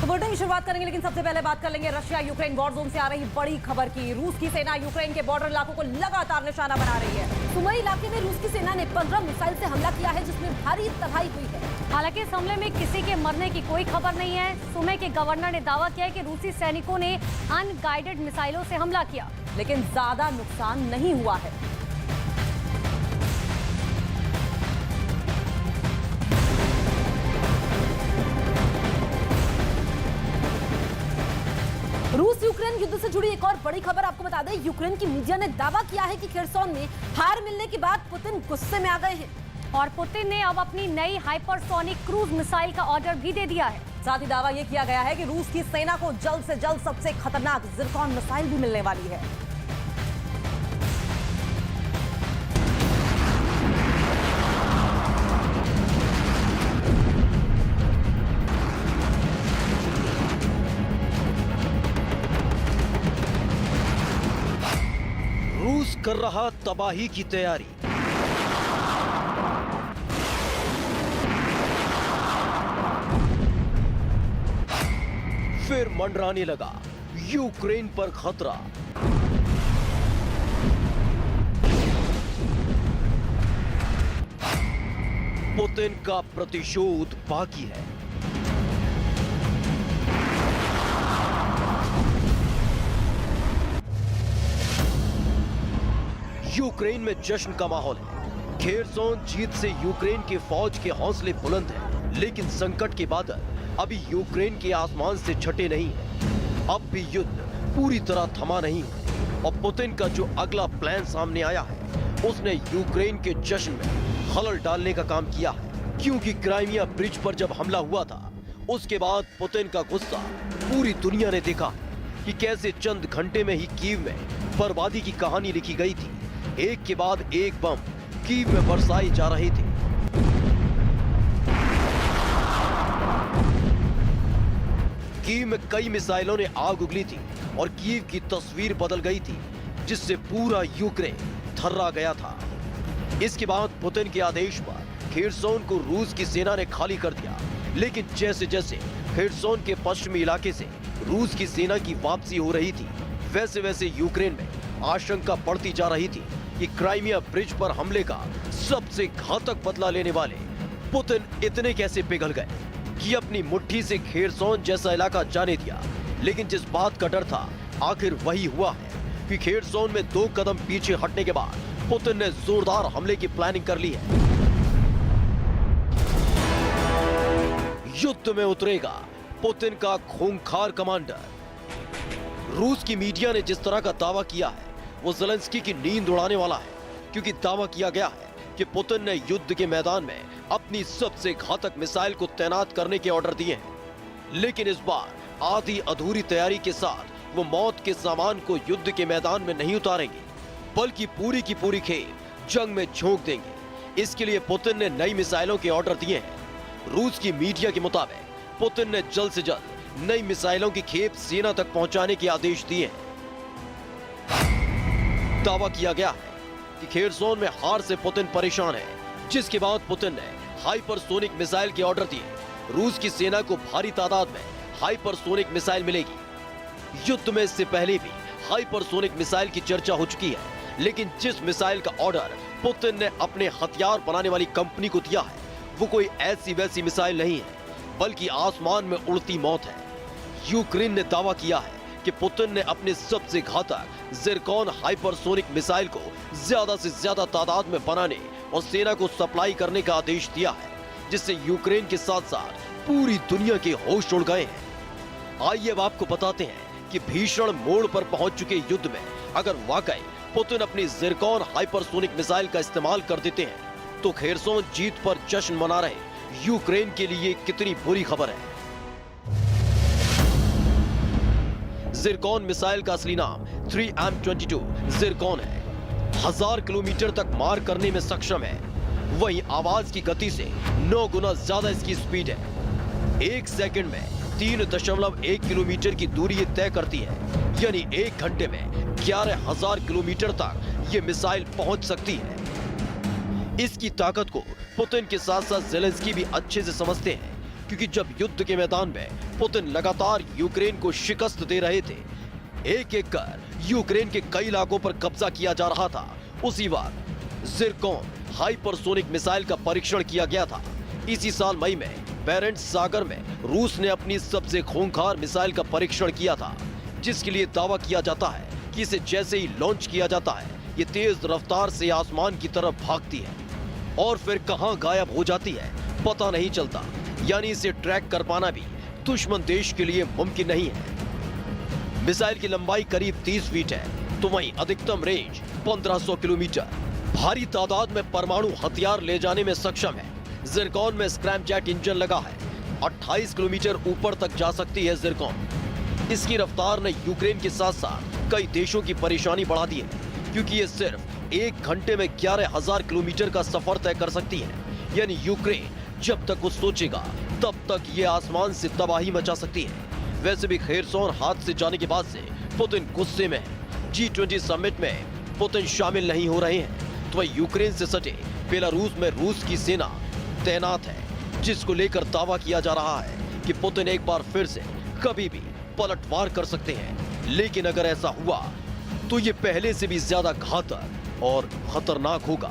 तो बुलेटिन की शुरुआत करेंगे, लेकिन सबसे पहले बात कर लेंगे रशिया यूक्रेन वॉर जोन से आ रही बड़ी खबर की। रूस की सेना यूक्रेन के बॉर्डर इलाकों को लगातार निशाना बना रही है। सुमई इलाके में रूस की सेना ने 15 मिसाइल से हमला किया है, जिसमें भारी तबाही हुई है। हालांकि इस हमले में किसी के मरने की कोई खबर नहीं है। सुमई के गवर्नर ने दावा किया है कि रूसी सैनिकों ने अनगाइडेड मिसाइलों से हमला किया, लेकिन ज्यादा नुकसान नहीं हुआ है। रूस यूक्रेन युद्ध से जुड़ी एक और बड़ी खबर आपको बता दें। यूक्रेन की मीडिया ने दावा किया है कि खेरसोन में हार मिलने के बाद पुतिन गुस्से में आ गए हैं और पुतिन ने अब अपनी नई हाइपरसोनिक क्रूज मिसाइल का ऑर्डर भी दे दिया है। साथ ही दावा यह किया गया है कि रूस की सेना को जल्द से जल्द सबसे खतरनाक जिरकॉन मिसाइल भी मिलने वाली है। रूस कर रहा तबाही की तैयारी। फिर मंडराने लगा यूक्रेन पर खतरा। पुतिन का प्रतिशोध बाकी है। यूक्रेन में जश्न का माहौल है। खेरसोन जीत से यूक्रेन की फौज के हौसले बुलंद हैं, लेकिन संकट के बादल अभी यूक्रेन के आसमान से छटे नहीं हैं। अब भी युद्ध पूरी तरह थमा नहीं है और पुतिन का जो अगला प्लान सामने आया है, उसने यूक्रेन के जश्न में खलल डालने का काम किया है। क्योंकि क्राइमिया ब्रिज पर जब हमला हुआ था, उसके बाद पुतिन का गुस्सा पूरी दुनिया ने देखा कि कैसे चंद घंटे में ही कीव में बर्बादी की कहानी लिखी गई थी। एक के बाद एक बम कीव में बरसाए जा रहे थे। कीव में कई मिसाइलों ने आग उगली थी और कीव की तस्वीर बदल गई थी, जिससे पूरा यूक्रेन थर्रा गया था। इसके बाद पुतिन के आदेश पर खेरसोन को रूस की सेना ने खाली कर दिया, लेकिन जैसे जैसे खेरसोन के पश्चिमी इलाके से रूस की सेना की वापसी हो रही थी, वैसे वैसे यूक्रेन में आशंका बढ़ती जा रही थी कि क्राइमिया ब्रिज पर हमले का सबसे घातक बदला लेने वाले पुतिन इतने कैसे पिघल गए कि अपनी मुट्ठी से खेरसोन जैसा इलाका जाने दिया। लेकिन जिस बात का डर था, आखिर वही हुआ है कि खेरसोन में 2 कदम पीछे हटने के बाद पुतिन ने जोरदार हमले की प्लानिंग कर ली है। युद्ध में उतरेगा पुतिन का खूंखार कमांडर। रूस की मीडिया ने जिस तरह का दावा किया है, वो ज़ेलेंस्की की नींद उड़ाने वाला है, क्योंकि दावा किया गया है कि पुतिन ने युद्ध के मैदान में अपनी सबसे घातक मिसाइल को तैनात करने के ऑर्डर दिए हैं। लेकिन इस बार आधी अधूरी तैयारी के साथ वो मौत के सामान को युद्ध के मैदान में नहीं उतारेंगे, बल्कि पूरी की पूरी खेप जंग में झोंक देंगे। इसके लिए पुतिन ने नई मिसाइलों के ऑर्डर दिए हैं। रूस की मीडिया के मुताबिक पुतिन ने जल्द से जल्द नई मिसाइलों की खेप सेना तक पहुंचाने के आदेश दिए हैं। दावा किया गया है कि खेरसोन में हार से पुतिन परेशान है, जिसके बाद पुतिन ने हाइपरसोनिक मिसाइल के ऑर्डर दिए। रूस की सेना को भारी तादाद में हाइपरसोनिक मिसाइल मिलेगी। युद्ध में इससे पहले भी हाइपरसोनिक मिसाइल की चर्चा हो चुकी है, लेकिन जिस मिसाइल का ऑर्डर पुतिन ने अपने हथियार बनाने वाली कंपनी को दिया है, वो कोई ऐसी वैसी मिसाइल नहीं है, बल्कि आसमान में उड़ती मौत है। यूक्रेन ने दावा किया है कि पुतिन ने अपने सबसे घातक जिरकॉन हाइपरसोनिक मिसाइल को ज्यादा से ज्यादा तादाद में बनाने और सेना को सप्लाई करने का आदेश दिया है, जिससे यूक्रेन के साथ साथ पूरी दुनिया के होश उड़ गए हैं। आइए अब आपको बताते हैं कि भीषण मोड़ पर पहुंच चुके युद्ध में अगर वाकई पुतिन अपनी जिरकॉन हाइपरसोनिक मिसाइल का इस्तेमाल कर देते हैं, तो खेरसोन जीत पर जश्न मना रहे यूक्रेन के लिए कितनी बुरी खबर है। जिरकॉन मिसाइल का असली नाम 3M22 जिरकॉन है। 1000 किलोमीटर तक मार करने में सक्षम है। वहीं आवाज की गति से 9 गुना ज्यादा इसकी स्पीड है। 1 सेकंड में 3.1 किलोमीटर की दूरी ये तय करती है, यानी 1 घंटे में 11,000 किलोमीटर तक ये मिसाइल पहुंच सकती है। इसकी ताकत को पुतिन के साथ साथ ज़ेलेंस्की भी अच्छे से समझते हैं, क्योंकि जब युद्ध के मैदान में पुतिन लगातार यूक्रेन को शिकस्त दे रहे थे, एक एक कर यूक्रेन के कई इलाकों पर कब्जा किया जा रहा था, उसी वक्त ज़िरकॉन हाइपरसोनिक मिसाइल का परीक्षण किया गया था। इसी साल मई में बैरेंट्स सागर में रूस ने अपनी सबसे खूंखार मिसाइल का परीक्षण किया था, जिसके लिए दावा किया जाता है कि इसे जैसे ही लॉन्च किया जाता है, ये तेज रफ्तार से आसमान की तरफ भागती है और फिर कहां गायब हो जाती है पता नहीं चलता। यानी इसे ट्रैक कर पाना भी दुश्मन देश के लिए मुमकिन नहीं है। मिसाइल की लंबाई करीब 30 फीट है, तो वहीं अधिकतम रेंज 1500 किलोमीटर। भारी तादाद में परमाणु हथियार ले जाने में सक्षम है। ज़िरकॉन में स्क्रैमजेट इंजन लगा है। 28 किलोमीटर ऊपर तक जा सकती है ज़िरकॉन। इसकी रफ्तार ने यूक्रेन के साथ साथ कई देशों की परेशानी बढ़ा दी है, क्योंकि ये सिर्फ 1 घंटे में 11,000 किलोमीटर का सफर तय कर सकती है। यानी यूक्रेन जब तक कुछ सोचेगा तब तक ये आसमान से तबाही मचा सकती है। वैसे भी खेरसोन हाथ से जाने के बाद से पुतिन गुस्से में है। G20 समिट में पुतिन शामिल नहीं हो रहे हैं, तो वह यूक्रेन से सटे बेलारूस में रूस की सेना तैनात है, जिसको लेकर दावा किया जा रहा है कि पुतिन एक बार फिर से कभी भी पलटवार कर सकते हैं। लेकिन अगर ऐसा हुआ तो ये पहले से भी ज्यादा घातक और खतरनाक होगा।